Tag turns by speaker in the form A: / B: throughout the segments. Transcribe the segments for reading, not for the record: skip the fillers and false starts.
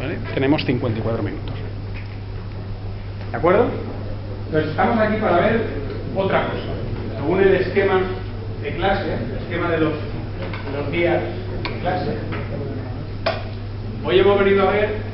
A: ¿vale? Tenemos 54 minutos. ¿De acuerdo? Entonces estamos aquí para ver otra cosa. Según el esquema de clase, el esquema de los días de clase, hoy hemos venido a ver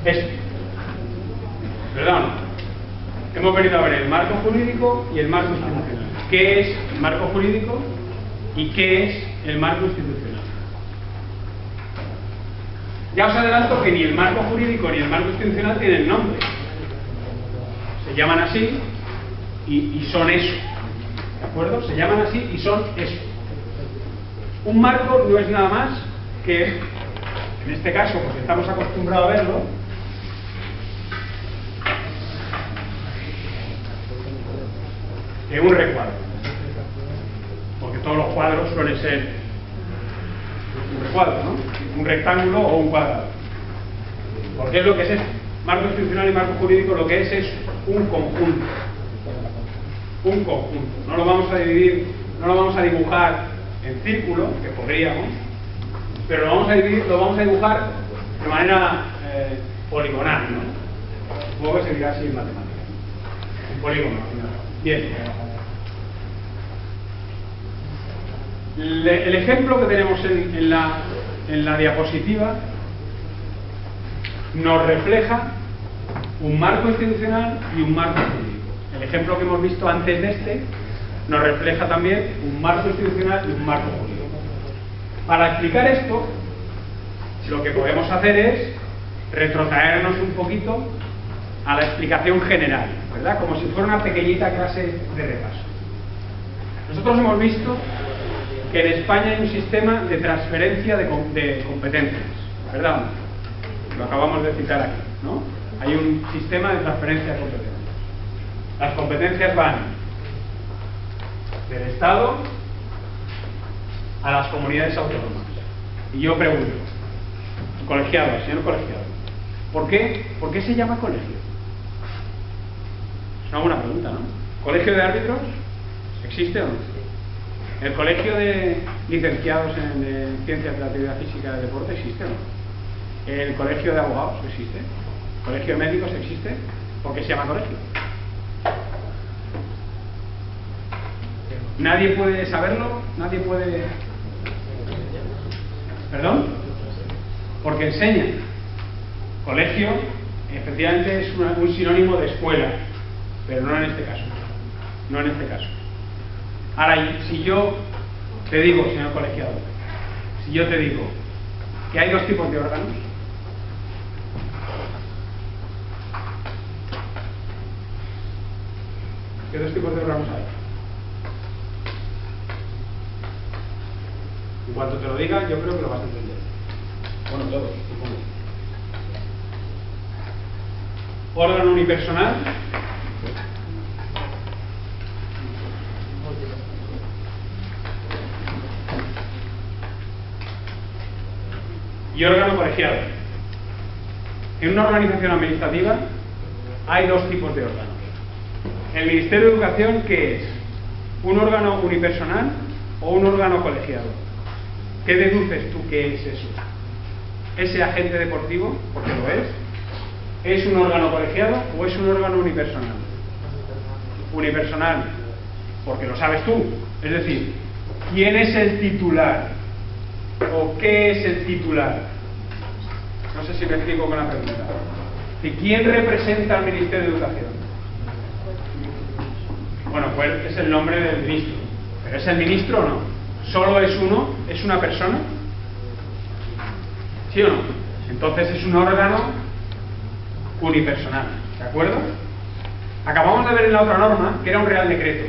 A: esto. Perdón. Hemos venido a ver el marco jurídico y el marco institucional. ¿Qué es el marco jurídico y qué es el marco institucional? Ya os adelanto que ni el marco jurídico ni el marco institucional tienen nombre. Se llaman así y son eso. ¿De acuerdo? Se llaman así y son eso. Un marco no es nada más que, en este caso, porque estamos acostumbrados a verlo, que un recuadro, porque todos los cuadros suelen ser un recuadro, ¿no? Un rectángulo o un cuadrado. Porque es lo que es esto. Marco institucional y marco jurídico lo que es un conjunto. Un conjunto. No lo vamos a dividir, no lo vamos a dibujar en círculo, que podríamos, pero lo vamos a dibujar de manera poligonal, ¿no? Supongo que se dirá así en matemáticas. Un polígono. Bien. El ejemplo que tenemos en la diapositiva nos refleja un marco institucional y un marco jurídico. El ejemplo que hemos visto antes de este nos refleja también un marco institucional y un marco jurídico. Para explicar esto, lo que podemos hacer es retrotraernos un poquito a la explicación general, ¿verdad? Como si fuera una pequeñita clase de repaso. Nosotros hemos visto que en España hay un sistema de transferencia de competencias, ¿verdad? Lo acabamos de citar aquí, ¿no? Hay un sistema de transferencia de competencias. Las competencias van del Estado a las comunidades autónomas. Y yo pregunto, colegiado, señor colegiado, ¿por qué se llama colegio? Es una buena pregunta, ¿no? ¿Colegio de árbitros existe o no? ¿El colegio de licenciados en ciencias de la actividad física y del deporte existe o no? ¿El colegio de abogados existe? ¿El colegio de médicos existe? ¿Por qué se llama colegio? ¿Nadie puede saberlo? ¿Nadie puede...? ¿Perdón? Porque enseña. Colegio, efectivamente, es un sinónimo de escuela, pero no en este caso. No en este caso. Ahora, si yo te digo, señor colegiado, si yo te digo que hay dos tipos de órganos, ¿qué dos tipos de órganos hay? En cuanto te lo diga, yo creo que lo vas a entender. Bueno, todos, supongo. Órgano unipersonal. Y órgano colegiado. En una organización administrativa hay dos tipos de órganos. El Ministerio de Educación, ¿qué es? ¿Un órgano unipersonal o un órgano colegiado? ¿Qué deduces tú que es eso? ¿Ese agente deportivo, porque lo es un órgano colegiado o es un órgano unipersonal? Unipersonal, porque lo sabes tú. Es decir, ¿quién es el titular? ¿O qué es el titular? No sé si me explico con la pregunta. ¿Y quién representa al Ministerio de Educación? Bueno, pues es el nombre del ministro. ¿Pero es el ministro o no? ¿Solo es uno? ¿Es una persona? ¿Sí o no? Entonces es un órgano unipersonal. ¿De acuerdo? Acabamos de ver en la otra norma que era un real decreto.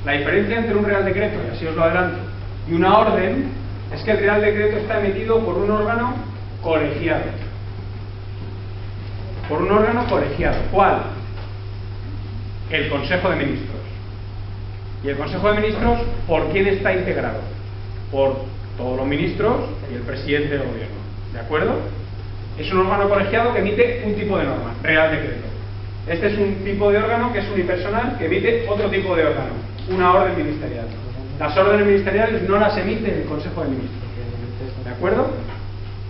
A: La diferencia entre un real decreto, y así os lo adelanto, y una orden es que el real decreto está emitido por un órgano colegiado. Por un órgano colegiado. ¿Cuál? El Consejo de Ministros. ¿Y el Consejo de Ministros por quién está integrado? Por todos los ministros y el presidente del gobierno. ¿De acuerdo? Es un órgano colegiado que emite un tipo de norma, Real Decreto. Este es un tipo de órgano que es unipersonal, que emite otro tipo de órgano, una orden ministerial. Las órdenes ministeriales no las emite el Consejo de Ministros, ¿de acuerdo?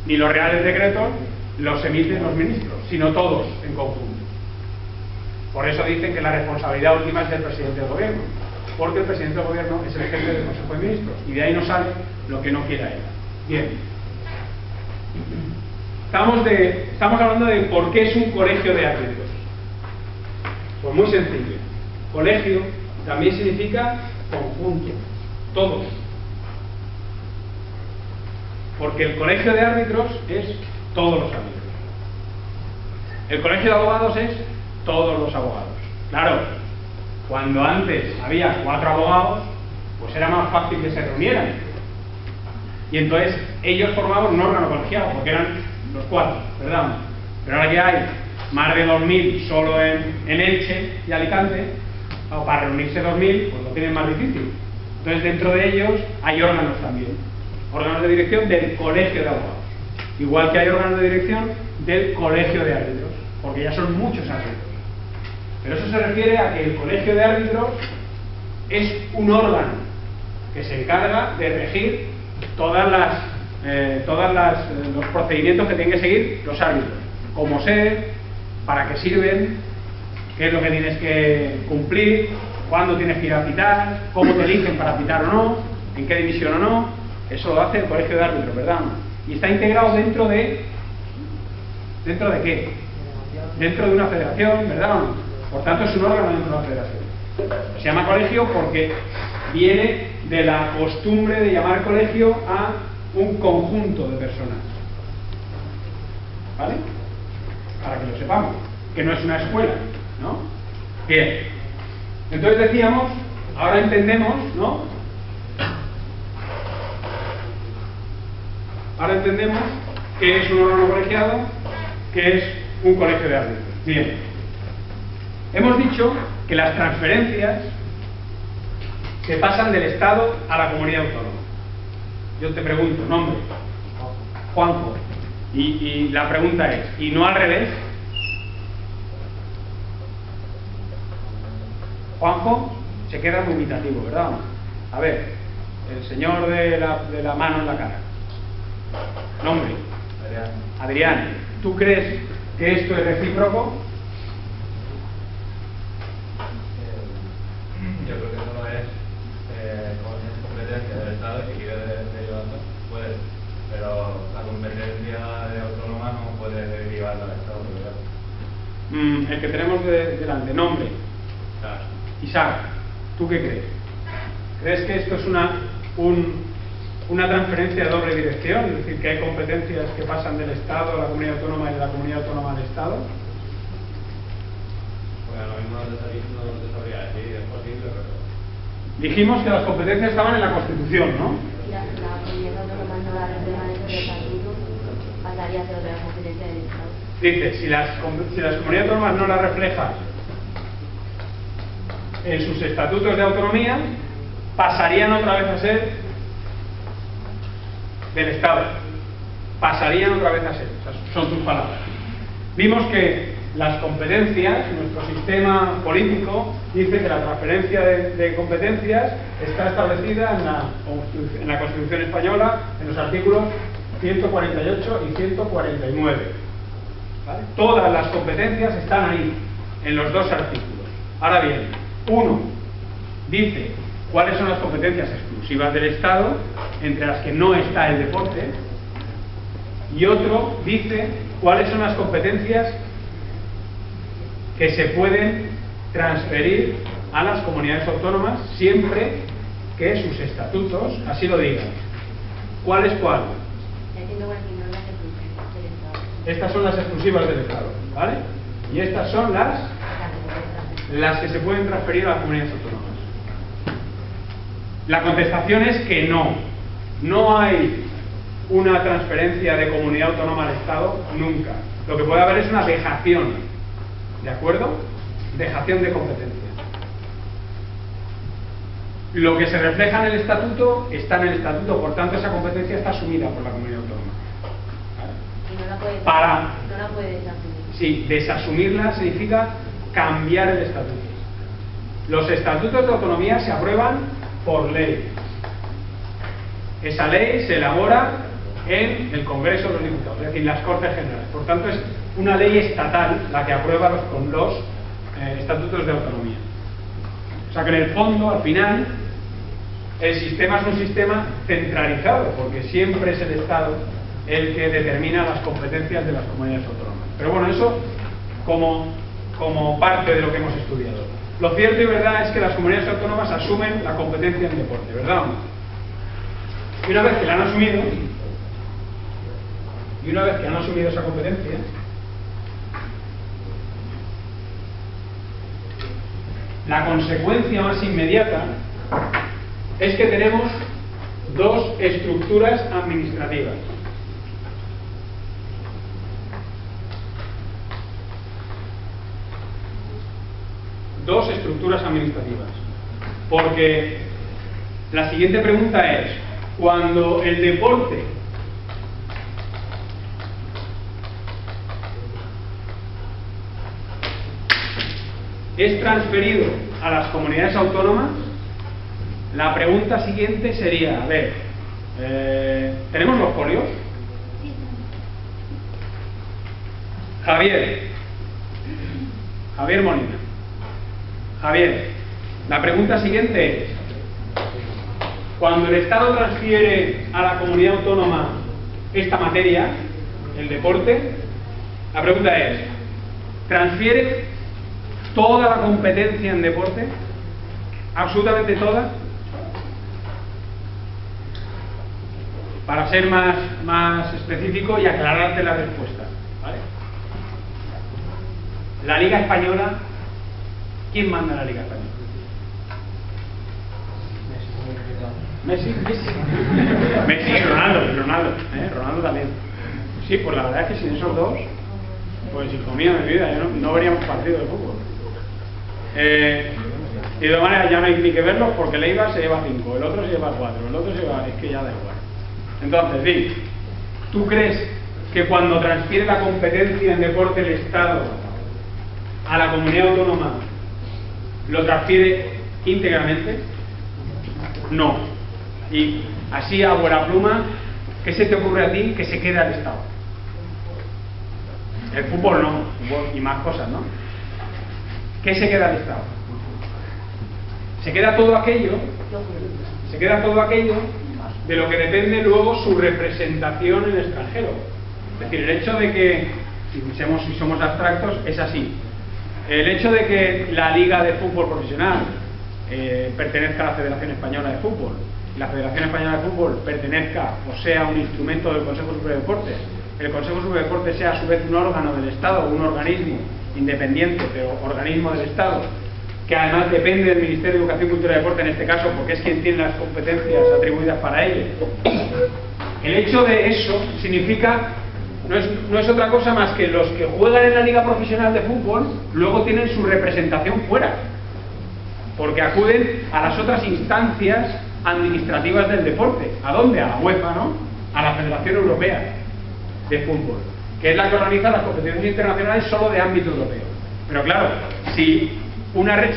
A: Ni los reales decretos los emiten los ministros, sino todos en conjunto. Por eso dicen que la responsabilidad última es del presidente del gobierno, porque el presidente del gobierno es el jefe del Consejo de Ministros, y de ahí no sale lo que no quiera él. Bien. Estamos hablando de por qué es un colegio de árbitros. Pues muy sencillo. Colegio también significa conjunto, todos. Porque el colegio de árbitros es todos los árbitros. El colegio de abogados es todos los abogados. Claro, cuando antes había 4 abogados, pues era más fácil que se reunieran. Y entonces ellos formaban un órgano colegiado, porque eran los 4, ¿verdad? Pero ahora ya hay más de 2.000 solo en Elche y Alicante, o para reunirse 2.000, pues lo tienen más difícil. Entonces dentro de ellos hay órganos también, órganos de dirección del colegio de abogados, igual que hay órganos de dirección del colegio de árbitros, porque ya son muchos árbitros. Pero eso se refiere a que el colegio de árbitros es un órgano que se encarga de regir todos los procedimientos que tienen que seguir los árbitros, cómo ser, para qué sirven, qué es lo que tienes que cumplir, cuándo tienes que ir a pitar, cómo te eligen para pitar o no, en qué división o no. Eso lo hace el colegio de árbitros, ¿verdad? Y está integrado ¿dentro de qué? Dentro de una federación, ¿verdad? Por tanto es un órgano dentro de una federación. Se llama colegio porque viene de la costumbre de llamar colegio a un conjunto de personas, ¿vale? Para que lo sepamos, que no es una escuela, ¿no? Bien, entonces decíamos, ahora entendemos, ¿no? Ahora entendemos qué es un órgano colegiado, qué es un colegio de árbitros. Bien, hemos dicho que las transferencias se pasan del Estado a la comunidad autónoma. Yo te pregunto, nombre, Juanjo, y la pregunta es, ¿y no al revés? Juanjo se queda dubitativo, ¿verdad? A ver, el señor de la mano en la cara. Nombre. Adrián. ¿Tú crees que esto es recíproco?
B: Yo creo que eso no es competencia del Estado, si quiere derivarlo, puede, pero la competencia de autónoma no puede derivarla del Estado, ¿verdad?
A: El que tenemos delante, nombre. Isaac, ¿tú qué crees? ¿Crees que esto es una transferencia de doble dirección? Es decir, que hay competencias que pasan del Estado a la comunidad autónoma y de la comunidad autónoma al Estado.
B: Bueno, lo mismo no te sabría decir, es posible, pero...
A: Dijimos que las competencias estaban en la Constitución, ¿no?
C: La comunidad autónoma no la refleja dentro del estatuto, pasaría a ser otra competencia del Estado.
A: Dice, si las comunidades autónomas no las reflejan en sus estatutos de autonomía, pasarían otra vez a ser del Estado. Pasarían otra vez a ser. O sea, son tus palabras. Vimos que las competencias, nuestro sistema político dice que la transferencia de competencias está establecida en la Constitución española, en los artículos 148 y 149. ¿Vale? Todas las competencias están ahí, en los dos artículos. Ahora bien, uno dice cuáles son las competencias exclusivas del Estado, entre las que no está el deporte, y otro dice cuáles son las competencias que se pueden transferir a las comunidades autónomas siempre que sus estatutos así lo digan. ¿Cuál es cuál? Estas son las exclusivas del Estado, ¿vale? Y estas son las que se pueden transferir a las comunidades autónomas. La contestación es que no hay una transferencia de comunidad autónoma al Estado nunca. Lo que puede haber es una dejación, ¿de acuerdo? Dejación de competencia. Lo que se refleja en el estatuto está en el estatuto, por tanto esa competencia está asumida por la comunidad autónoma. ¿Vale?
C: Y no No la puedes asumir.
A: Sí, desasumirla significa cambiar el estatuto. Los estatutos de autonomía se aprueban por ley. Esa ley se elabora en el Congreso de los Diputados, es decir, las Cortes Generales. Por tanto, es una ley estatal la que aprueba los estatutos de autonomía. O sea que en el fondo, al final, el sistema es un sistema centralizado, porque siempre es el Estado el que determina las competencias de las comunidades autónomas. Pero bueno, eso como parte de lo que hemos estudiado. Lo cierto y verdad es que las comunidades autónomas asumen la competencia en deporte, ¿verdad o no? Y una vez que la han asumido, esa competencia, la consecuencia más inmediata es que tenemos dos estructuras administrativas. Dos estructuras administrativas. Porque la siguiente pregunta es, cuando el deporte es transferido a las comunidades autónomas, la pregunta siguiente sería, a ver, ¿tenemos los folios? Javier Molina. Javier, la pregunta siguiente es, cuando el Estado transfiere a la comunidad autónoma esta materia, el deporte, la pregunta es, ¿transfiere toda la competencia en deporte? ¿Absolutamente toda? Para ser más específico y aclararte la respuesta, ¿vale? La Liga Española, ¿quién manda en la Liga Española? Messi y Ronaldo también. Sí, pues la verdad es que sin esos dos, pues si comía mi vida, yo no veríamos partido de fútbol. Y de todas maneras ya no hay ni que verlos, porque el Eibar se lleva 5, el otro se lleva 4, el otro se lleva... es que ya da igual. Entonces, sí, ¿tú crees que cuando transfiere la competencia en deporte el Estado a la comunidad autónoma lo transfiere íntegramente? No. Y así a buena pluma, ¿qué se te ocurre a ti que se queda el Estado? El fútbol no, fútbol y más cosas, ¿no? ¿Qué se queda el Estado? Se queda todo aquello de lo que depende luego su representación en el extranjero. Es decir, el hecho de que, si somos abstractos, es así. El hecho de que la Liga de Fútbol Profesional pertenezca a la Federación Española de Fútbol, y la Federación Española de Fútbol pertenezca o sea un instrumento del Consejo Superior de Deportes, el Consejo Superior de Deportes sea a su vez un órgano del Estado, un organismo independiente, pero organismo del Estado, que además depende del Ministerio de Educación, Cultura y Deporte en este caso, porque es quien tiene las competencias atribuidas para ello. El hecho de eso significa, no es otra cosa más que los que juegan en la Liga Profesional de Fútbol luego tienen su representación fuera, porque acuden a las otras instancias administrativas del deporte. ¿A dónde? A la UEFA, ¿no? A la Federación Europea de Fútbol, que es la que organiza las competiciones internacionales solo de ámbito europeo. Pero claro, si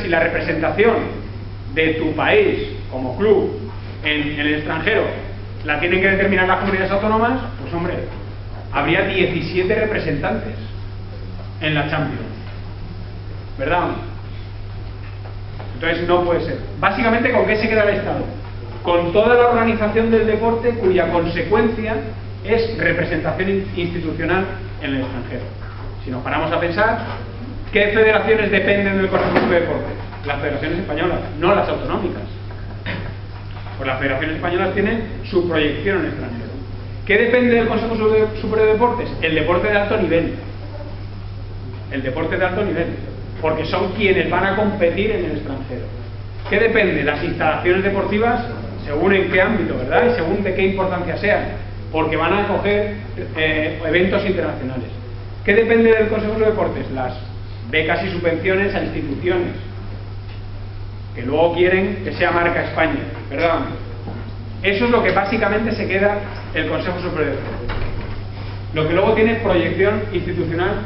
A: la representación de tu país como club en el extranjero la tienen que determinar las comunidades autónomas, pues hombre, habría 17 representantes en la Champions, ¿verdad? Entonces no puede ser. Básicamente, ¿con qué se queda el Estado? Con toda la organización del deporte cuya consecuencia es representación institucional en el extranjero. Si nos paramos a pensar, ¿qué federaciones dependen del Consejo Superior de Deportes? Las federaciones españolas, no las autonómicas. Pues las federaciones españolas tienen su proyección en el extranjero. ¿Qué depende del Consejo Superior de Deportes? El deporte de alto nivel. El deporte de alto nivel. Porque son quienes van a competir en el extranjero. ¿Qué depende? Las instalaciones deportivas, según en qué ámbito, ¿verdad? Y según de qué importancia sean. Porque van a acoger eventos internacionales. ¿Qué depende del Consejo Superior de Deportes? Las becas y subvenciones a instituciones que luego quieren que sea marca España, ¿verdad? Eso es lo que básicamente se queda el Consejo Superior de Deportes. lo que luego tiene proyección institucional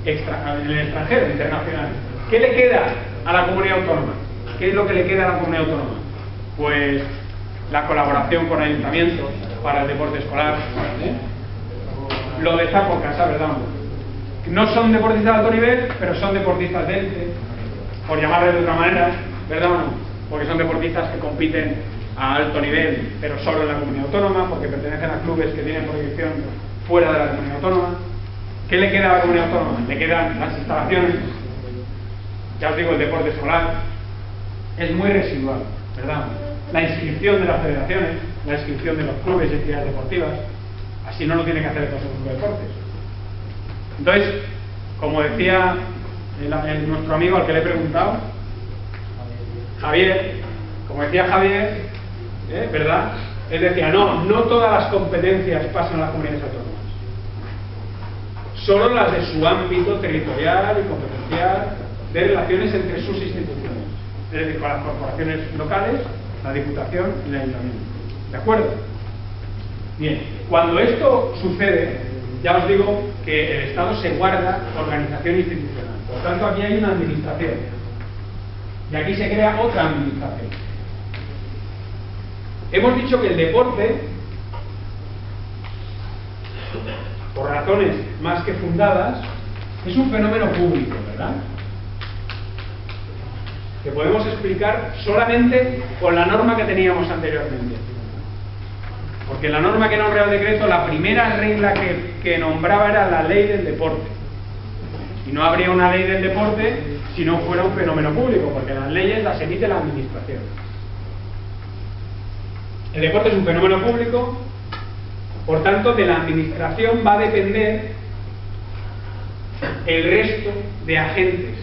A: en el extranjero, internacional. ¿Qué le queda a la comunidad autónoma? ¿Qué es lo que le queda a la comunidad autónoma? Pues la colaboración con ayuntamientos para el deporte escolar, lo de estar por casa, ¿verdad? No son deportistas de alto nivel, pero son deportistas de élite, por llamarles de otra manera, ¿verdad o no? Porque son deportistas que compiten a alto nivel, pero solo en la comunidad autónoma, porque pertenecen a clubes que tienen proyección fuera de la comunidad autónoma. ¿Qué le queda a la comunidad autónoma? Le quedan las instalaciones, ya os digo, el deporte escolar, es muy residual, ¿verdad? La inscripción de las federaciones, la inscripción de los clubes y entidades deportivas, así no lo tiene que hacer el Consejo de Deportes. Entonces, como decía nuestro amigo al que le he preguntado, Javier, como decía Javier, ¿verdad? Él decía, no todas las competencias pasan a las comunidades autónomas, solo las de su ámbito territorial y competencial de relaciones entre sus instituciones, es decir, con las corporaciones locales, la Diputación y el Ayuntamiento. ¿De acuerdo? Bien, cuando esto sucede, ya os digo que el Estado se guarda organización institucional. Por lo tanto, aquí hay una administración. Y aquí se crea otra administración. Hemos dicho que el deporte, por razones más que fundadas, es un fenómeno público, ¿verdad? Que podemos explicar solamente con la norma que teníamos anteriormente. Porque la norma que nombra el decreto, la primera regla que nombraba era la ley del deporte. Y no habría una ley del deporte si no fuera un fenómeno público, porque las leyes las emite la administración. El deporte es un fenómeno público, por tanto, de la administración va a depender el resto de agentes.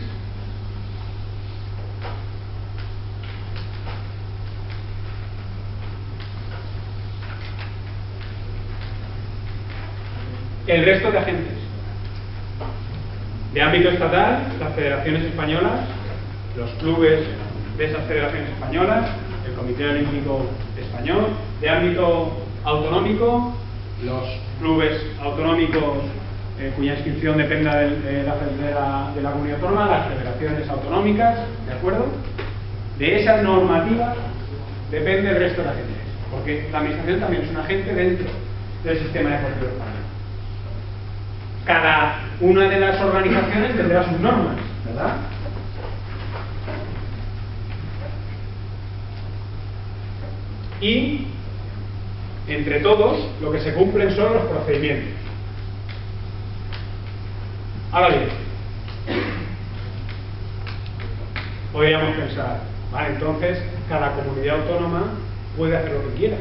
A: El resto de agentes. De ámbito estatal, las federaciones españolas, los clubes de esas federaciones españolas, el Comité Olímpico Español. De ámbito autonómico, los clubes autonómicos cuya inscripción dependa de la comunidad autónoma, las federaciones autonómicas, ¿de acuerdo? De esas normativas depende el resto de agentes, porque la administración también es un agente dentro del sistema deportivo español. Cada una de las organizaciones tendrá sus normas, ¿verdad? Y entre todos lo que se cumplen son los procedimientos. Ahora bien, podríamos pensar, vale, entonces cada comunidad autónoma puede hacer lo que quiera,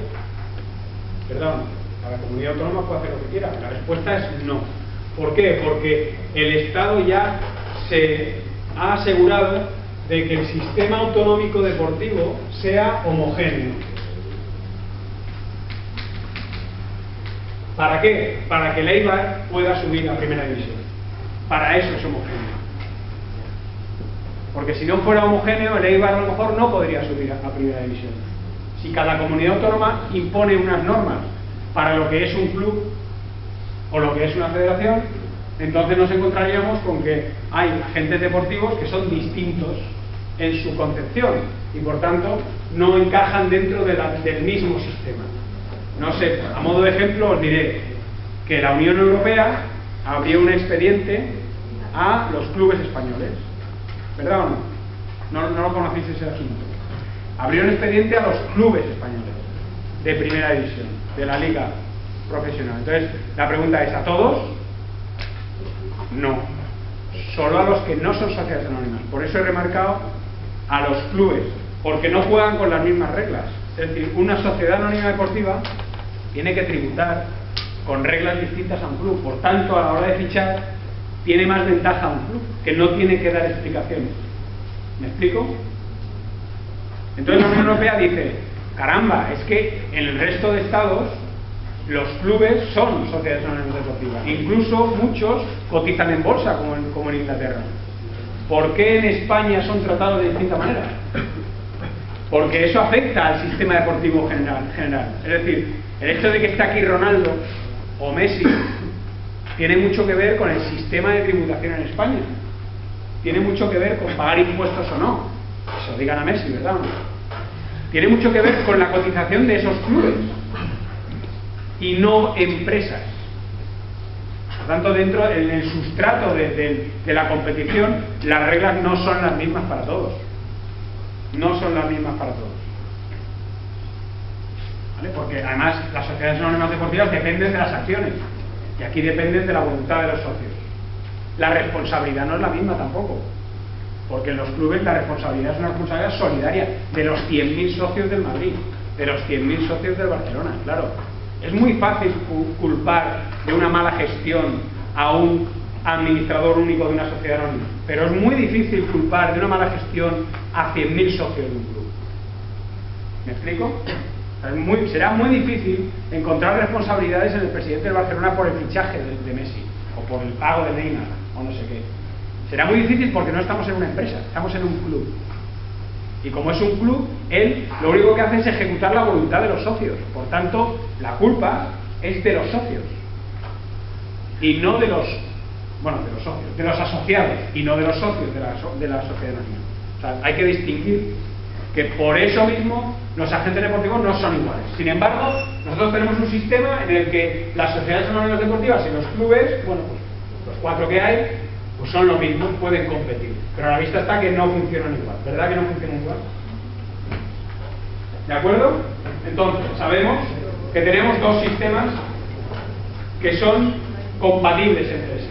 A: ¿verdad? Cada comunidad autónoma puede hacer lo que quiera. La respuesta es no. ¿Por qué? Porque el Estado ya se ha asegurado de que el sistema autonómico deportivo sea homogéneo. ¿Para qué? Para que el Eibar pueda subir a primera división. Para eso es homogéneo. Porque si no fuera homogéneo, el Eibar a lo mejor no podría subir a primera división. Si cada comunidad autónoma impone unas normas para lo que es un club o lo que es una federación, entonces nos encontraríamos con que hay agentes deportivos que son distintos en su concepción y por tanto no encajan dentro del mismo sistema. No sé, a modo de ejemplo os diré que la Unión Europea abrió un expediente a los clubes españoles, ¿verdad o no? No lo conocéis ese asunto. Abrió un expediente a los clubes españoles de primera división, de la liga profesional. Entonces, la pregunta es, ¿a todos? No. Solo a los que no son sociedades anónimas. Por eso he remarcado a los clubes, porque no juegan con las mismas reglas. Es decir, una sociedad anónima deportiva tiene que tributar con reglas distintas a un club. Por tanto, a la hora de fichar, tiene más ventaja a un club, que no tiene que dar explicaciones. ¿Me explico? Entonces la Unión Europea dice, caramba, es que en el resto de estados los clubes son sociedades anónimas deportivas. Incluso muchos cotizan en bolsa, como en Inglaterra. ¿Por qué en España son tratados de distinta manera? Porque eso afecta al sistema deportivo general. Es decir, el hecho de que esté aquí Ronaldo o Messi tiene mucho que ver con el sistema de tributación en España. Tiene mucho que ver con pagar impuestos o no. Eso digan a Messi, ¿verdad? Tiene mucho que ver con la cotización de esos clubes y no empresas. Por tanto, dentro en el sustrato de la competición, las reglas no son las mismas para todos. No son las mismas para todos. ¿Vale? Porque además las sociedades anónimas deportivas dependen de las acciones y aquí dependen de la voluntad de los socios. La responsabilidad no es la misma tampoco, porque en los clubes la responsabilidad es una responsabilidad solidaria de los 100.000 socios del Madrid, de los 100.000 socios del Barcelona, claro. Es muy fácil culpar de una mala gestión a un administrador único de una sociedad anónima, pero es muy difícil culpar de una mala gestión a 100.000 socios de un club. ¿Me explico? Será muy difícil encontrar responsabilidades en el presidente del Barcelona por el fichaje de Messi o por el pago de Neymar o no sé qué. Será muy difícil porque no estamos en una empresa, estamos en un club. Y como es un club, él lo único que hace es ejecutar la voluntad de los socios. Por tanto, la culpa es de los socios y no de los, bueno, de los socios, de los asociados y no de los socios de la sociedad anónima. O sea, hay que distinguir que por eso mismo los agentes deportivos no son iguales. Sin embargo, nosotros tenemos un sistema en el que las sociedades anónimas deportivas y los clubes, bueno, pues los 4 que hay, pues son lo mismo, pueden competir. Pero a la vista está que no funcionan igual. ¿Verdad que no funcionan igual? ¿De acuerdo? Entonces, sabemos que tenemos 2 sistemas que son compatibles entre sí.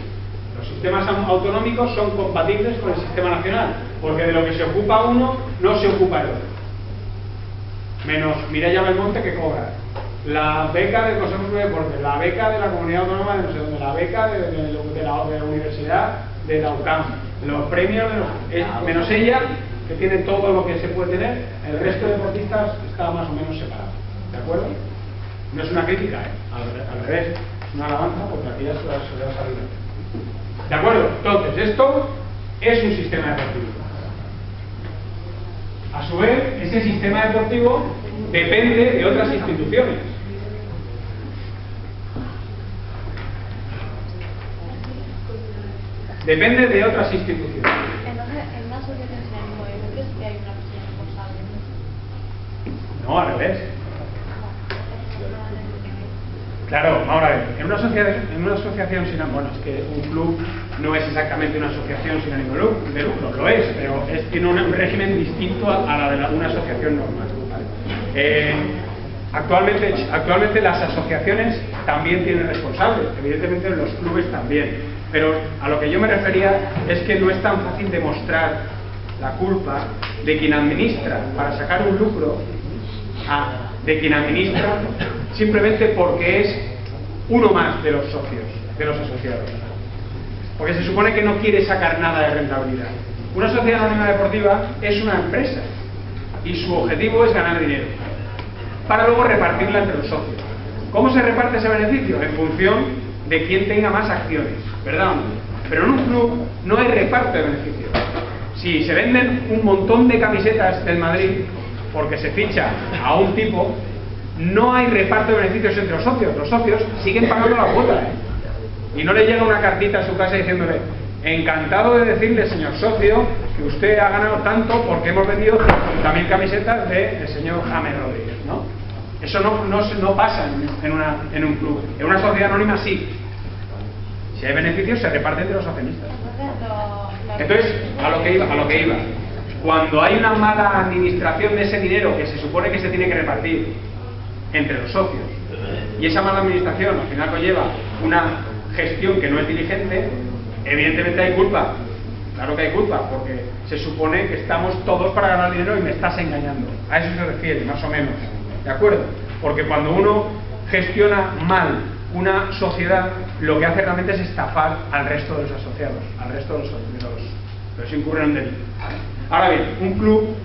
A: Los sistemas autonómicos son compatibles con el sistema nacional, porque de lo que se ocupa uno, no se ocupa el otro. Menos Mireia Belmonte, que cobra la beca del Consejo de Deportes, la beca de la Comunidad Autónoma de no sé dónde, la beca de la Universidad de la UCAM, los premios de menos ella, que tiene todo lo que se puede tener. El resto de deportistas está más o menos separado. ¿De acuerdo? No es una crítica, al revés, es una alabanza, porque aquí ya se va a salir. ¿De acuerdo? Entonces, esto es un sistema deportivo. A su vez, ese sistema deportivo depende de otras instituciones. Depende de otras instituciones.
C: Entonces, en una asociación sin ánimo de lucro sí que hay una persona responsable.
A: No, al revés. Claro, ahora ver, en una asociación sin ánimo, bueno, es que un club no es exactamente una asociación sin ánimo de lucro, lo es, pero tiene un régimen distinto a la de una asociación normal, ¿vale? Actualmente las asociaciones también tienen responsables, evidentemente los clubes también, pero a lo que yo me refería es que no es tan fácil demostrar la culpa de quien administra para sacar un lucro de quien administra simplemente porque es uno más de los socios, de los asociados, porque se supone que no quiere sacar nada de rentabilidad. Una sociedad anónima deportiva es una empresa y su objetivo es ganar dinero para luego repartirla entre los socios. ¿Cómo se reparte ese beneficio? En función de quién tenga más acciones, ¿verdad? Pero en un club no hay reparto de beneficios. Si se venden un montón de camisetas del Madrid porque se ficha a un tipo, no hay reparto de beneficios entre los socios. Los socios siguen pagando la cuota, y no le llega una cartita a su casa diciéndole: encantado de decirle, señor socio, que usted ha ganado tanto porque hemos vendido también camisetas del señor James Rodríguez, ¿no? Eso no pasa en un club. En una sociedad anónima sí. Si hay beneficios, se reparten entre los accionistas. Entonces, a lo que iba. Cuando hay una mala administración de ese dinero que se supone que se tiene que repartir entre los socios, y esa mala administración al final conlleva una gestión que no es diligente, evidentemente hay culpa. Claro que hay culpa, porque se supone que estamos todos para ganar dinero y me estás engañando. A eso se refiere, más o menos. ¿De acuerdo? Porque cuando uno gestiona mal una sociedad, lo que hace realmente es estafar al resto de los asociados, al resto de los incurren en delito. Ahora bien, un club,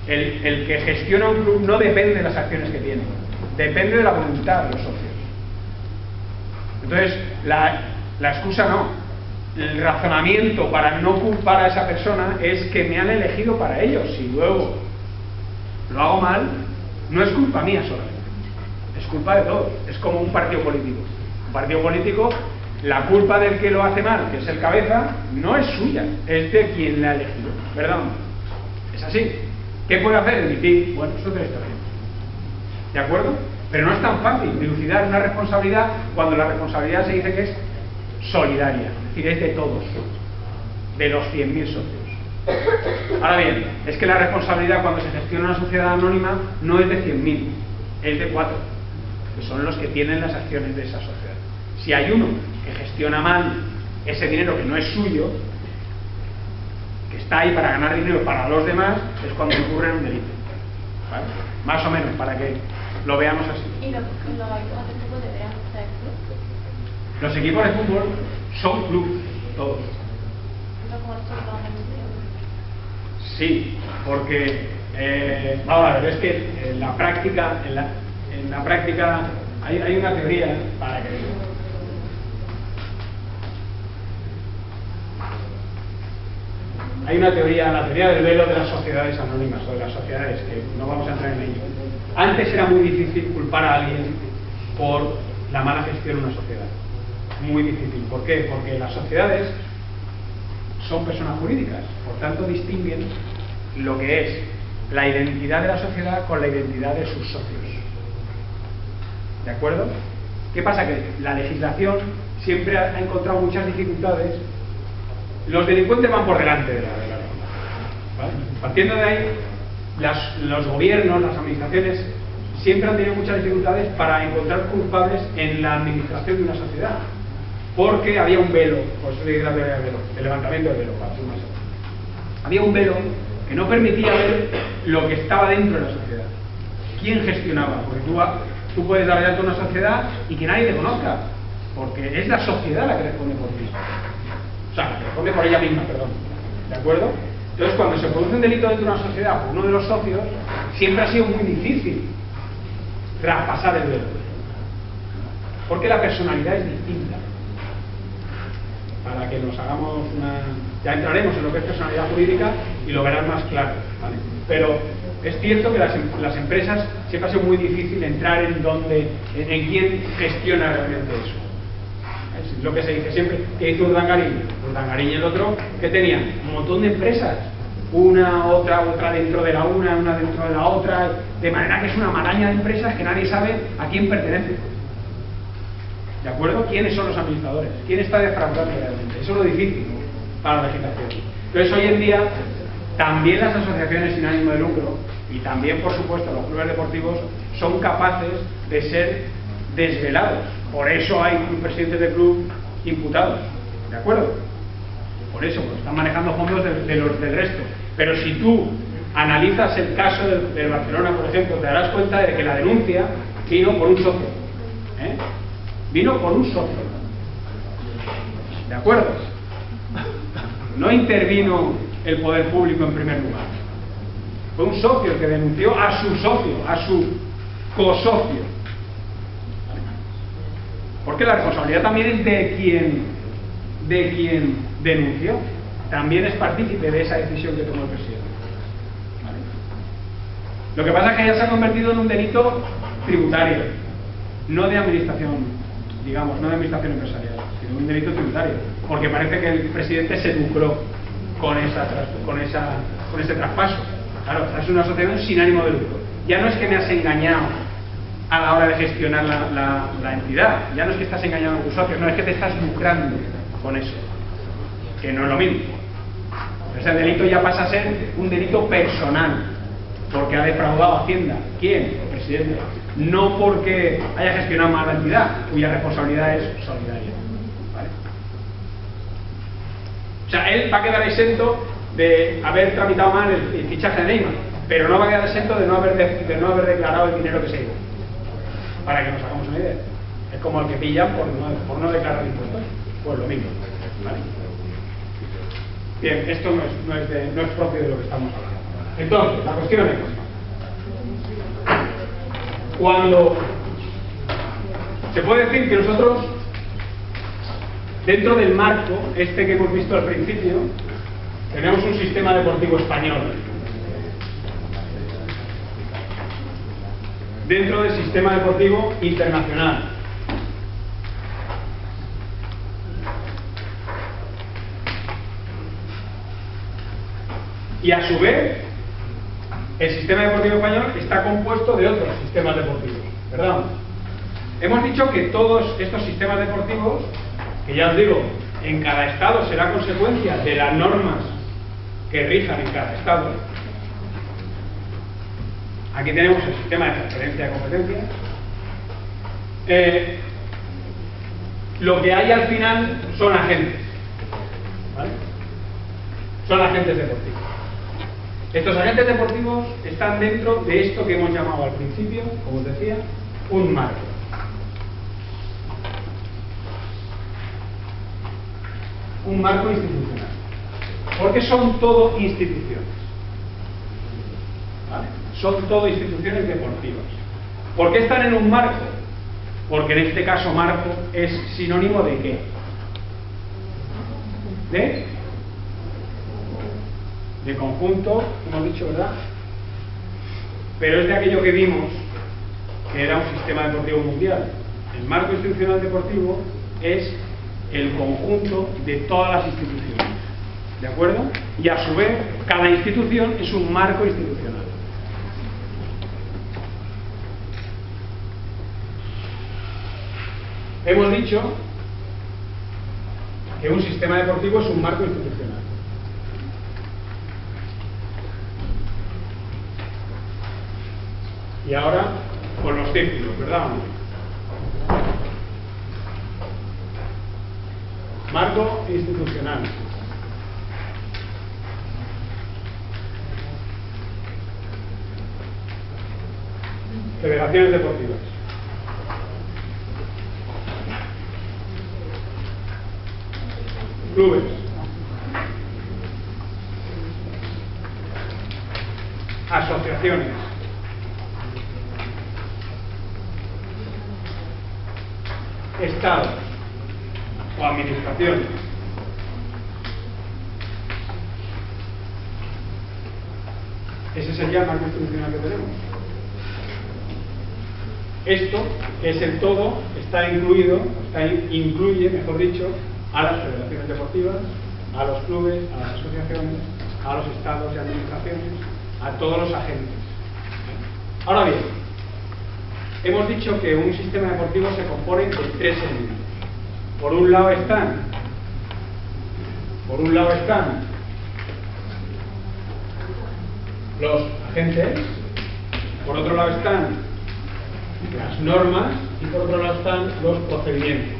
A: el que gestiona un club no depende de las acciones que tiene, depende de la voluntad de los socios. Entonces, la excusa no. El razonamiento para no culpar a esa persona es que me han elegido para ellos. Si luego lo hago mal, no es culpa mía solamente, es culpa de todos. Es como un partido político. Un partido político, la culpa del que lo hace mal, que es el cabeza, no es suya, es de quien la ha elegido, ¿verdad? Es así. ¿Qué puede hacer? Emitir, bueno, eso te está bien. ¿De acuerdo? Pero no es tan fácil dilucidar una responsabilidad cuando la responsabilidad se dice que es solidaria, es decir, es de todos, de los 100.000 socios. Ahora bien, es que la responsabilidad cuando se gestiona una sociedad anónima no es de 100.000, es de 4, que son los que tienen las acciones de esa sociedad. Si hay uno que gestiona mal ese dinero que no es suyo, que está ahí para ganar dinero para los demás, es cuando ocurre un delito. ¿Vale? Más o menos, para que lo veamos así.
C: ¿Y los equipos deberán ser club?
A: Los equipos de fútbol son clubes, todos.
C: ¿No como nosotros trabajamos en
A: Sí, porque vamos a ver, es que en la práctica, hay una teoría para que hay una teoría, la teoría del velo de las sociedades anónimas o de las sociedades, que no vamos a entrar en ello. Antes era muy difícil culpar a alguien por la mala gestión de una sociedad. Muy difícil. ¿Por qué? Porque las sociedades son personas jurídicas, por tanto distinguen lo que es la identidad de la sociedad con la identidad de sus socios. ¿De acuerdo? ¿Qué pasa? Que la legislación siempre ha encontrado muchas dificultades. Los delincuentes van por delante de la ley. ¿Vale? Partiendo de ahí, los gobiernos, las administraciones, siempre han tenido muchas dificultades para encontrar culpables en la administración de una sociedad. Porque había un velo, por eso le digo la teoría del velo, el levantamiento del velo, para ser más exacto. Había un velo que no permitía ver lo que estaba dentro de la sociedad. ¿Quién gestionaba? Porque tú puedes dar de alta una sociedad y que nadie te conozca, porque es la sociedad la que responde por ti. O sea, que responde por ella misma, perdón. ¿De acuerdo? Entonces, cuando se produce un delito dentro de una sociedad por uno de los socios, siempre ha sido muy difícil traspasar el velo. Porque la personalidad es distinta. Para que nos hagamos una... Ya entraremos en lo que es personalidad jurídica y lo verán más claro, ¿vale? Pero es cierto que las empresas siempre ha sido muy difícil entrar en quién gestiona realmente eso. Es lo que se dice siempre. ¿Qué hizo Urdangarín? Urdangarín y el otro, ¿qué tenían? Un montón de empresas. Una, otra dentro de una dentro de la otra. De manera que es una maraña de empresas que nadie sabe a quién pertenece. ¿De acuerdo? ¿Quiénes son los administradores? ¿Quién está defraudando realmente? Eso es lo difícil para la legislación. Entonces, hoy en día, también las asociaciones sin ánimo de lucro y también, por supuesto, los clubes deportivos son capaces de ser desvelados. Por eso hay presidentes de club imputados. ¿De acuerdo? Por eso, porque están manejando fondos del resto. Pero si tú analizas el caso del Barcelona, por ejemplo, te darás cuenta de que la denuncia vino por un socio. Vino por un socio. ¿De acuerdo? No intervino el poder público en primer lugar. Fue un socio el que denunció a su socio, a su cosocio. Porque la responsabilidad también es de quien denunció. También es partícipe de esa decisión que tomó el presidente. ¿Vale? Lo que pasa es que ya se ha convertido en un delito tributario, no de administración, digamos, no de administración empresarial, sino un delito tributario, porque parece que el presidente se lucró con ese traspaso. Claro, es una asociación sin ánimo de lucro. Ya no es que me has engañado a la hora de gestionar la entidad, ya no es que estás engañando a tus socios, no, es que te estás lucrando con eso, que no es lo mismo. Ese delito ya pasa a ser un delito personal, porque ha defraudado a Hacienda. ¿Quién? El presidente. No porque haya gestionado mal la entidad, cuya responsabilidad es solidaria. ¿Vale? O sea, él va a quedar exento de haber tramitado mal el fichaje de Neymar, pero no va a quedar exento de no haber declarado el dinero que se llevó. Para que nos hagamos una idea. Es como el que pillan por no declarar impuestos. Pues lo mismo. ¿Vale? Bien, esto no es propio de lo que estamos hablando. Entonces, la cuestión es: cuando se puede decir que nosotros, dentro del marco que hemos visto al principio, tenemos un sistema deportivo español. Dentro del sistema deportivo internacional. Y a su vez, el sistema deportivo español está compuesto de otros sistemas deportivos, ¿verdad? Hemos dicho que todos estos sistemas deportivos, que ya os digo, en cada estado será consecuencia de las normas que rijan en cada estado. Aquí tenemos el sistema de transferencia de competencias. Lo que hay al final son agentes, ¿vale? Son agentes deportivos. Estos agentes deportivos están dentro de esto que hemos llamado al principio, como os decía, un marco. Un marco institucional. Porque son todo instituciones. ¿Vale? Son todo instituciones deportivas. ¿Por qué están en un marco? Porque en este caso marco es sinónimo de ¿qué? De conjunto, hemos dicho, ¿verdad? Pero es de aquello que vimos que era un sistema deportivo mundial. El marco institucional deportivo es el conjunto de todas las instituciones, ¿de acuerdo? Y a su vez, cada institución es un marco institucional. Hemos dicho que un sistema deportivo es un marco institucional. Y ahora con los círculos, ¿verdad? Marco institucional. Federaciones deportivas. Clubes. Asociaciones. Estados o administraciones. Ese sería el marco institucional que tenemos. Esto, que es el todo, está incluido, incluye, mejor dicho, a las federaciones deportivas, a los clubes, a las asociaciones, a los estados y administraciones, a todos los agentes. Ahora bien, hemos dicho que un sistema deportivo se compone de tres elementos. Por un lado están los agentes, por otro lado están las normas y por otro lado están los procedimientos.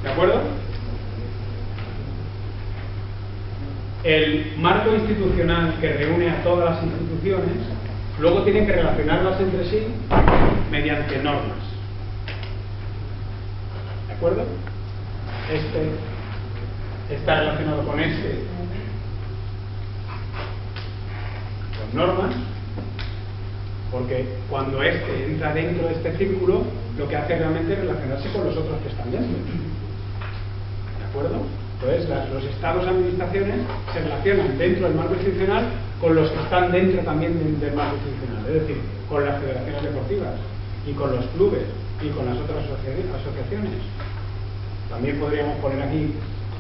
A: ¿De acuerdo? El marco institucional que reúne a todas las instituciones luego tiene que relacionarlas entre sí mediante normas. ¿De acuerdo? Este está relacionado con este, con normas, porque cuando este entra dentro de este círculo, lo que hace realmente es relacionarse con los otros que están dentro. ¿De acuerdo? Entonces, los estados y administraciones se relacionan dentro del marco institucional con los que están dentro también del marco institucional, es decir, con las federaciones deportivas y con los clubes y con las otras asociaciones. También podríamos poner aquí,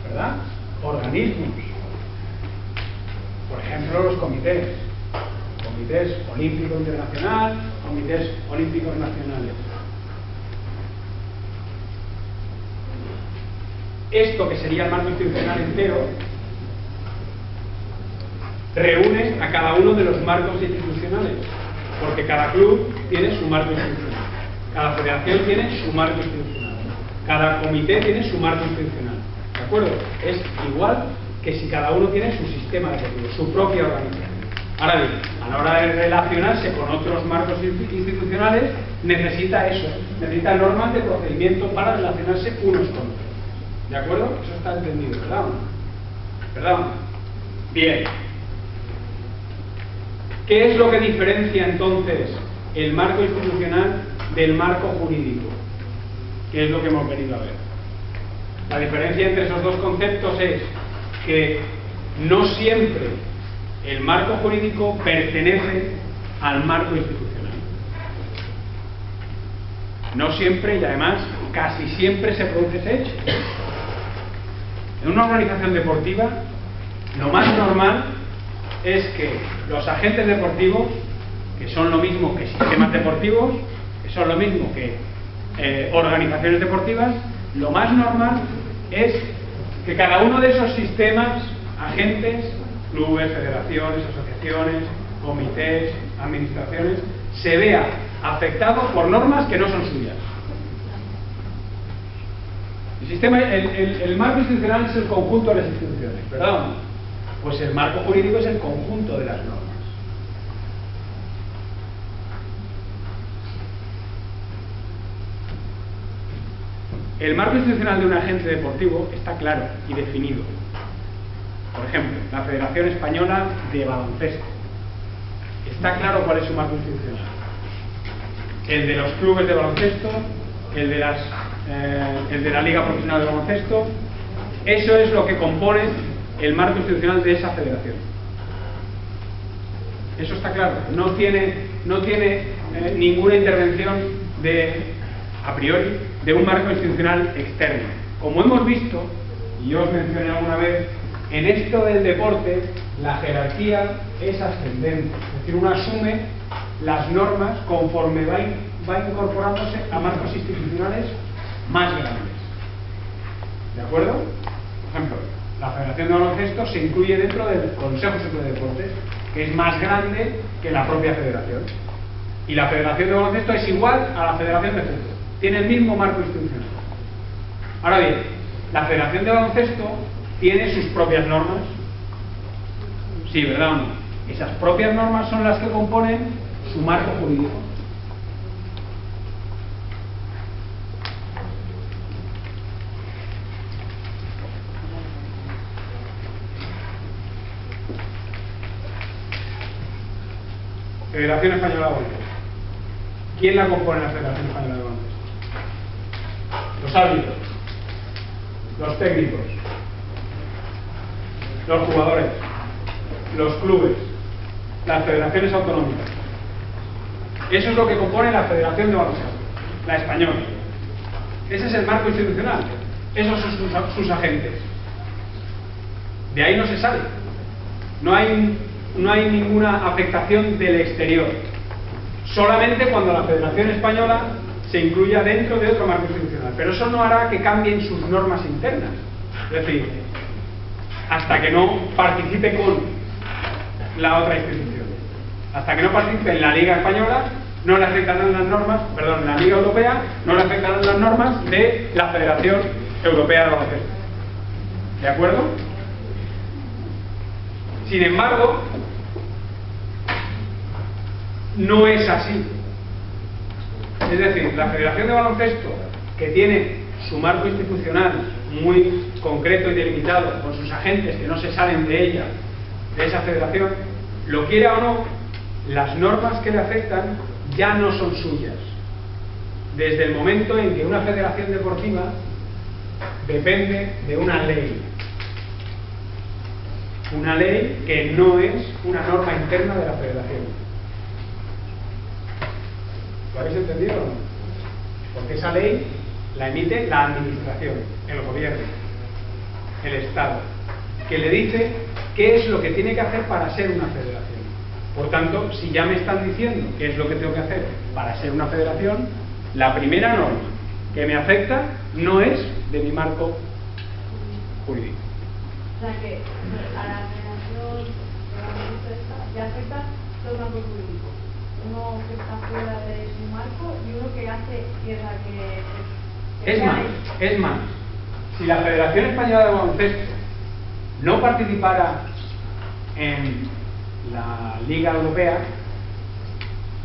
A: ¿verdad?, organismos. Por ejemplo, los comités olímpico internacional, comités olímpicos nacionales. Esto, que sería el marco institucional entero, reúne a cada uno de los marcos institucionales, porque cada club tiene su marco institucional, cada federación tiene su marco institucional, cada comité tiene su marco institucional. ¿De acuerdo? Es igual que si cada uno tiene su sistema deportivo, su propia organización. Ahora bien, a la hora de relacionarse con otros marcos institucionales, necesita eso, necesita normas de procedimiento para relacionarse unos con otros. ¿De acuerdo? Eso está entendido, ¿verdad? ¿Verdad? Bien. ¿Qué es lo que diferencia entonces el marco institucional del marco jurídico? ¿Qué es lo que hemos venido a ver? La diferencia entre esos dos conceptos es que no siempre el marco jurídico pertenece al marco institucional. No siempre, y además casi siempre se produce ese hecho. En una organización deportiva, Lo más normal es que los agentes deportivos, que son lo mismo que sistemas deportivos, que son lo mismo que organizaciones deportivas, lo más normal es que cada uno de esos sistemas, agentes, clubes, federaciones, asociaciones, comités, administraciones, se vea afectado por normas que no son suyas. El marco institucional es el conjunto de las instituciones, ¿verdad? Pues el marco jurídico es el conjunto de las normas. El marco institucional de un agente deportivo está claro y definido. Por ejemplo, la Federación Española de Baloncesto. Está claro cuál es su marco institucional. El de los clubes de baloncesto, el de la Liga Profesional de Baloncesto. Eso es lo que compone el marco institucional de esa federación. Eso está claro. No tiene ninguna intervención a priori de un marco institucional externo. Como hemos visto, y yo os mencioné alguna vez, en esto del deporte la jerarquía es ascendente, es decir, uno asume las normas conforme va incorporándose a marcos institucionales más grandes. ¿De acuerdo? Por ejemplo, la Federación de Baloncesto se incluye dentro del Consejo Superior de Deportes, que es más grande que la propia federación. Y la Federación de Baloncesto es igual a la Federación de Fútbol. Tiene el mismo marco institucional. Ahora bien, la Federación de Baloncesto tiene sus propias normas. Sí, ¿verdad o no? Esas propias normas son las que componen su marco jurídico. Federación Española de Baloncesto. ¿Quién la compone la Federación Española de Baloncesto? Los árbitros, los técnicos, los jugadores, los clubes, las federaciones autonómicas. Eso es lo que compone la Federación de Baloncesto, la española. Ese es el marco institucional. Esos son sus agentes. De ahí no se sale. No hay ninguna afectación del exterior. Solamente cuando la Federación Española se incluya dentro de otro marco institucional. Pero eso no hará que cambien sus normas internas. Es decir, hasta que no participe con la otra institución. Hasta que no participe en la Liga Española, no le afectarán las normas, perdón, en la Liga Europea, no le afectarán las normas de la Federación Europea de Baloncesto. ¿De acuerdo? Sin embargo, no es así. Es decir, la Federación de Baloncesto, que tiene su marco institucional muy concreto y delimitado, con sus agentes que no se salen de ella, de esa federación, lo quiera o no, las normas que le afectan ya no son suyas. Desde el momento en que una federación deportiva depende de una ley. Una ley que no es una norma interna de la federación. ¿Lo habéis entendido o no? Porque esa ley la emite la administración, el gobierno, el Estado, que le dice qué es lo que tiene que hacer para ser una federación. Por tanto, si ya me están diciendo qué es lo que tengo que hacer para ser una federación, la primera norma que me afecta no es de mi marco jurídico.
D: O sea que a la federación ya afecta todo el marco jurídico. Uno que está fuera de su marco y uno que hace tierra que
A: es más, si la Federación Española de Baloncesto no participara en la Liga Europea,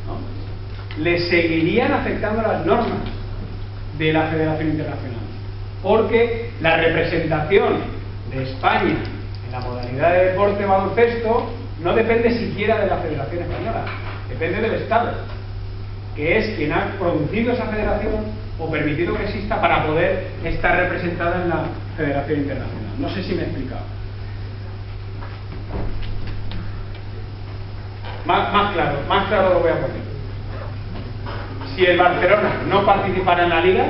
A: ¿no?, le seguirían afectando las normas de la Federación Internacional, porque la representación de España en la modalidad de deporte baloncesto no depende siquiera de la Federación Española, depende del Estado, que es quien ha producido esa federación o permitido que exista para poder estar representada en la Federación Internacional. No sé si me he explicado. Más claro lo voy a poner. Si el Barcelona no participara en la Liga,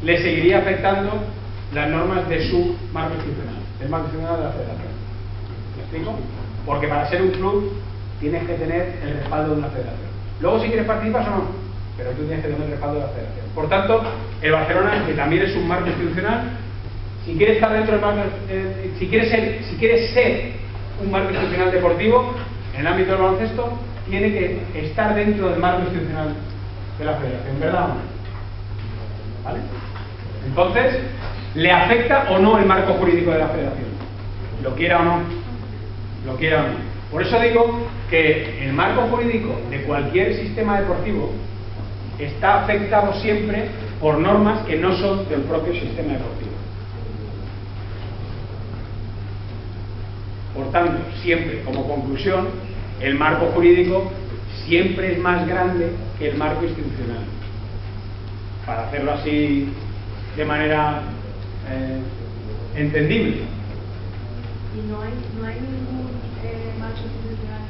A: le seguiría afectando las normas de su marco institucional. el marco institucional de la federación. ¿Me explico? Porque para ser un club tienes que tener el respaldo de una federación. Luego si quieres participar o no, pero tú tienes que tener el respaldo de la federación. Por tanto, el Barcelona, que también es un marco institucional, si quiere estar dentro del marco, si quiere ser un marco institucional deportivo en el ámbito del baloncesto, tiene que estar dentro del marco institucional de la federación, ¿verdad o no? ¿Vale? Entonces, ¿le afecta o no el marco jurídico de la federación? Lo quiera o no. Lo quiera o no. Por eso digo que el marco jurídico de cualquier sistema deportivo está afectado siempre por normas que no son del propio sistema deportivo. Por tanto, siempre, como conclusión, el marco jurídico siempre es más grande que el marco institucional. Para hacerlo así de manera entendible.
D: Y no hay ningún marco institucional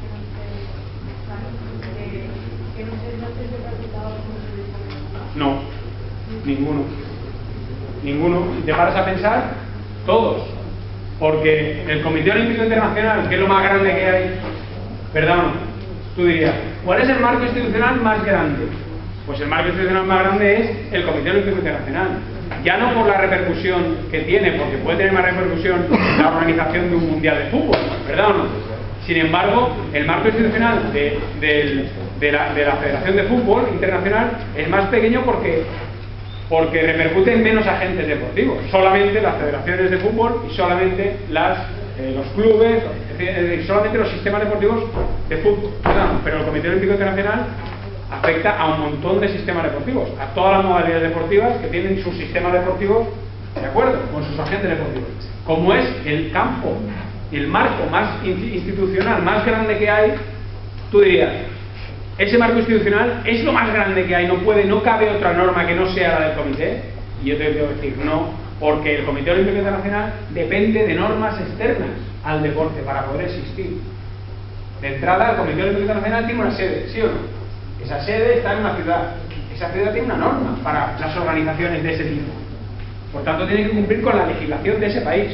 D: que no esté interpretado como se dice.
A: No, ninguno. Ninguno. Si te paras a pensar, todos. Porque el Comité Olímpico Internacional, que es lo más grande que hay, perdón, tú dirías, ¿cuál es el marco institucional más grande? Pues el marco institucional más grande es el Comité Olímpico Internacional. Ya no por la repercusión que tiene, porque puede tener más repercusión la organización de un mundial de fútbol, ¿verdad o no? Sin embargo, el marco institucional de la Federación de Fútbol Internacional es más pequeño porque repercute en menos agentes deportivos, solamente las federaciones de fútbol y solamente los clubes, solamente los sistemas deportivos de fútbol, ¿verdad? Pero el Comité Olímpico Internacional afecta a un montón de sistemas deportivos, a todas las modalidades deportivas que tienen sus sistemas deportivos de acuerdo con sus agentes deportivos. Como es el campo, el marco más institucional más grande que hay, tú dirías, ese marco institucional es lo más grande que hay, no cabe otra norma que no sea la del comité. Y yo te tengo que decir no, porque el Comité Olímpico Internacional depende de normas externas al deporte para poder existir. De entrada, el Comité Olímpico Internacional tiene una sede, ¿sí o no? Esa sede está en una ciudad. Esa ciudad tiene una norma para las organizaciones de ese tipo. Por tanto, tiene que cumplir con la legislación de ese país.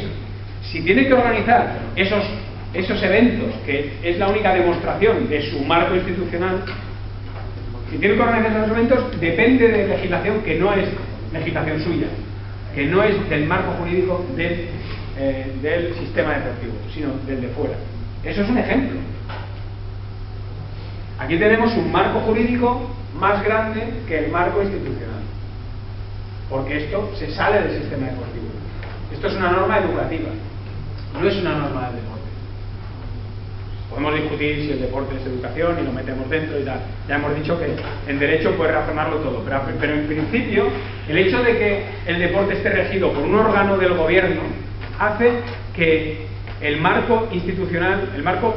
A: Si tiene que organizar esos eventos, que es la única demostración de su marco institucional, si tiene que organizar esos eventos, depende de legislación que no es legislación suya, que no es del marco jurídico del sistema deportivo, sino del de fuera. Eso es un ejemplo. Aquí tenemos un marco jurídico más grande que el marco institucional, porque esto se sale del sistema deportivo. Esto es una norma educativa, no es una norma del deporte. Podemos discutir si el deporte es educación y lo metemos dentro y tal. Ya hemos dicho que en derecho puedes razonarlo todo, pero en principio el hecho de que el deporte esté regido por un órgano del gobierno hace que el marco institucional, el marco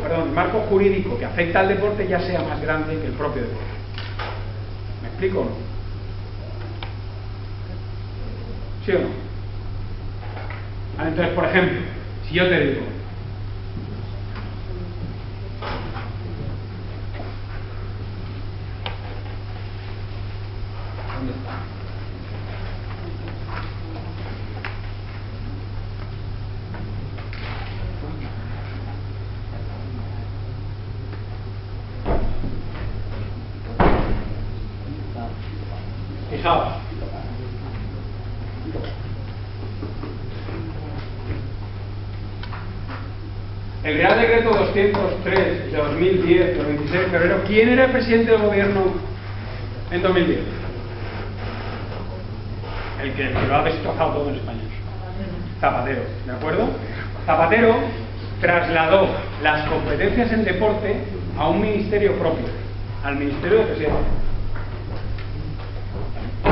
A: jurídico que afecta al deporte ya sea más grande que el propio deporte. ¿Me explico o no? ¿Sí o no? Entonces, por ejemplo, si yo te digo, ¿dónde está? Fijaos, el Real Decreto 203 de 2010, del 26 de febrero, ¿quién era el presidente del gobierno en 2010? El que lo ha destrozado todo en España. Zapatero, ¿de acuerdo? Zapatero trasladó las competencias en deporte a un ministerio propio, al Ministerio de Presidencia.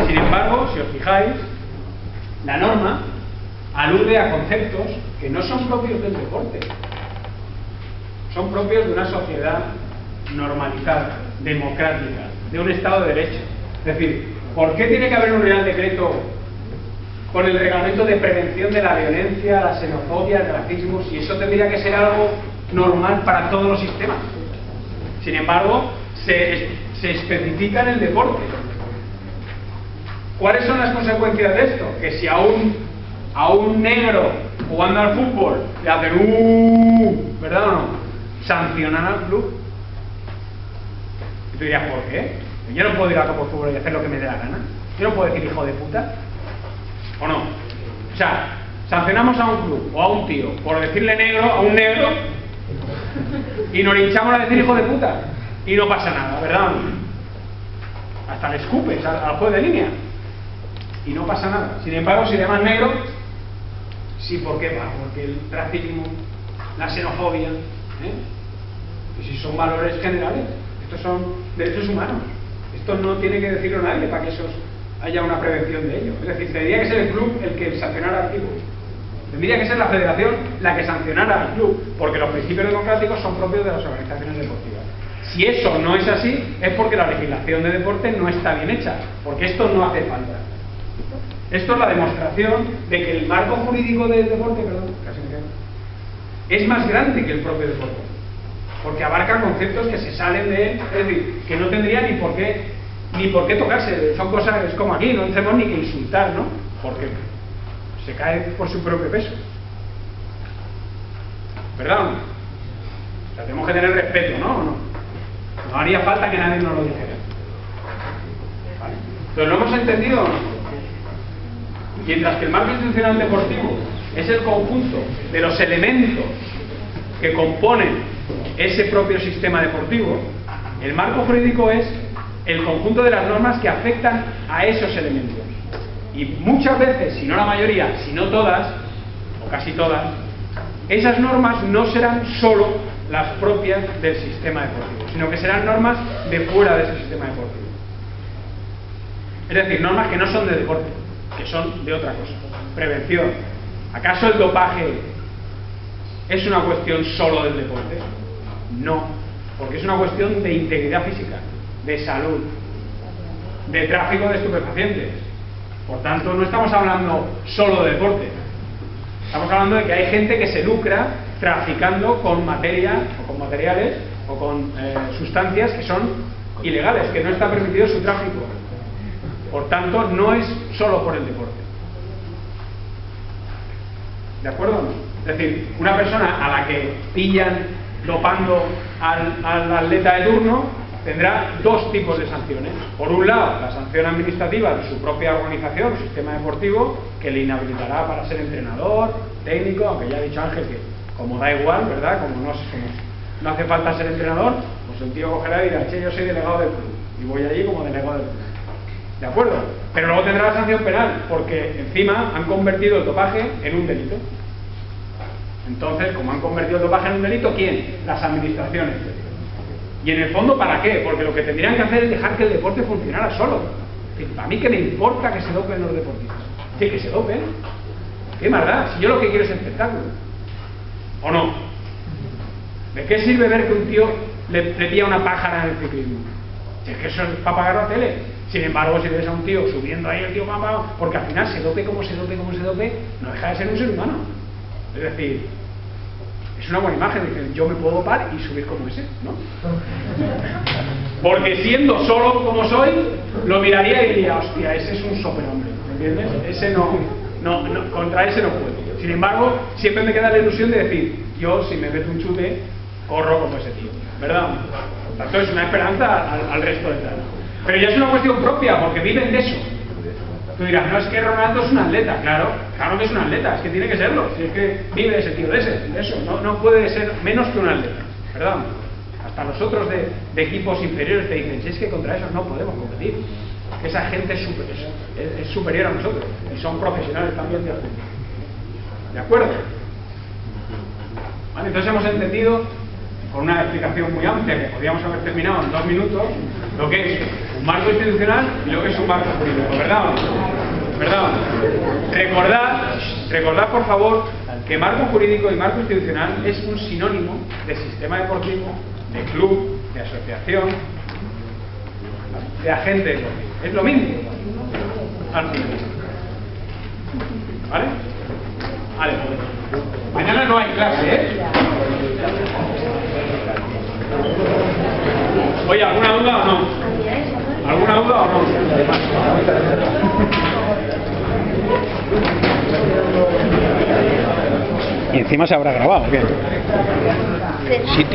A: Sin embargo, si os fijáis, la norma alude a conceptos que no son propios del deporte, son propios de una sociedad normalizada, democrática, de un Estado de Derecho. Es decir, ¿por qué tiene que haber un Real Decreto con el reglamento de prevención de la violencia, la xenofobia, el racismo, si eso tendría que ser algo normal para todos los sistemas? Sin embargo, se especifica en el deporte. ¿Cuáles son las consecuencias de esto? Que si a un a un negro jugando al fútbol le hacen ¿verdad o no? Sancionan al club. Y tú dirías, ¿por qué? Yo no puedo ir a campo de fútbol y hacer lo que me dé la gana. Yo no puedo decir hijo de puta. ¿O no? O sea, sancionamos a un club o a un tío por decirle negro a un negro y nos hinchamos a decir hijo de puta y no pasa nada, ¿verdad? Hasta le escupes al juez de línea y no pasa nada. Sin embargo, si le llamas negro, sí, ¿por qué? Porque el racismo, la xenofobia, y si son valores generales, estos son derechos humanos, esto no tiene que decirlo nadie para que eso haya una prevención de ello. Es decir, tendría que ser el club el que sancionara al tipo. Tendría que ser la federación la que sancionara al club, porque los principios democráticos son propios de las organizaciones deportivas. Si eso no es así, es porque la legislación de deporte no está bien hecha, porque esto no hace falta. Esto es la demostración de que el marco jurídico del deporte, es más grande que el propio deporte, porque abarca conceptos que se salen de él, es decir, que no tendría ni por qué tocarse. Son cosas, es como aquí, no tenemos ni que insultar, ¿no? Porque se cae por su propio peso, ¿verdad? O sea, tenemos que tener respeto, ¿no? ¿O no? No haría falta que nadie nos lo dijera. ¿Vale? Entonces, ¿lo hemos entendido o no? Mientras que el marco institucional deportivo es el conjunto de los elementos que componen ese propio sistema deportivo, el marco jurídico es el conjunto de las normas que afectan a esos elementos. Y muchas veces, si no la mayoría, si no todas, o casi todas, esas normas no serán solo las propias del sistema deportivo, sino que serán normas de fuera de ese sistema deportivo. Es decir, normas que no son de deporte, que son de otra cosa. Prevención. ¿Acaso el dopaje es una cuestión solo del deporte? No, porque es una cuestión de integridad física, de salud, de tráfico de estupefacientes. Por tanto, no estamos hablando solo de deporte. Estamos hablando de que hay gente que se lucra traficando con materia o con materiales o con sustancias que son ilegales, que no está permitido su tráfico. Por tanto, no es solo por el deporte. ¿De acuerdo o no? Es decir, una persona a la que pillan dopando al atleta de turno tendrá dos tipos de sanciones. Por un lado, la sanción administrativa de su propia organización o sistema deportivo, que le inhabilitará para ser entrenador, técnico, aunque ya ha dicho Ángel que como da igual, ¿verdad? Como no hace falta ser entrenador, pues el tío cogerá y dirá, che, yo soy delegado del club y voy allí como delegado del club. ¿De acuerdo? Pero luego tendrá la sanción penal, porque encima han convertido el dopaje en un delito. Entonces, como han convertido el dopaje en un delito, ¿quién? Las administraciones. Y en el fondo, ¿para qué? Porque lo que tendrían que hacer es dejar que el deporte funcionara solo. ¿A mí qué me importa que se dopen los deportistas? Sí, que se dopen. ¿Qué más da? Si yo lo que quiero es espectáculo. ¿O no? ¿De qué sirve ver que un tío le pilla una pájara en el ciclismo? Si es que eso es para pagar la tele. Sin embargo, si ves a un tío subiendo ahí el tío porque al final se dope como se dope, no deja de ser un ser humano. Es decir, es una buena imagen, dicen, yo me puedo dopar y subir como ese, ¿no? Porque siendo solo como soy, lo miraría y diría, hostia, ese es un superhombre, ¿entiendes? Ese no, contra ese no puedo. Sin embargo, siempre me queda la ilusión de decir, yo si me meto un chute, corro como ese tío, ¿verdad? Por tanto, es una esperanza al resto del plano. Pero ya es una cuestión propia, porque viven de eso. Tú dirás, no, es que Ronaldo es un atleta. Claro que es un atleta, es que tiene que serlo. Si es que vive ese tío de eso, no puede ser menos que un atleta, ¿verdad? Hasta los otros de equipos inferiores te dicen, si es que contra esos no podemos competir, que esa gente es superior a nosotros y son profesionales también de fútbol. ¿De acuerdo? Vale, entonces hemos entendido, con una explicación muy amplia que podríamos haber terminado en 2 minutos, lo que es un marco institucional y lo que es un marco jurídico, ¿verdad? ¿Verdad? Recordad por favor que marco jurídico y marco institucional es un sinónimo de sistema deportivo, de club, de asociación, de agente deportivo. Es lo mismo al final. ¿Vale? Vale. Mañana no hay clase, ¿eh? Oye, ¿alguna duda o no? ¿Alguna duda o no? Y encima se habrá grabado, ¿o qué? Sí, tío.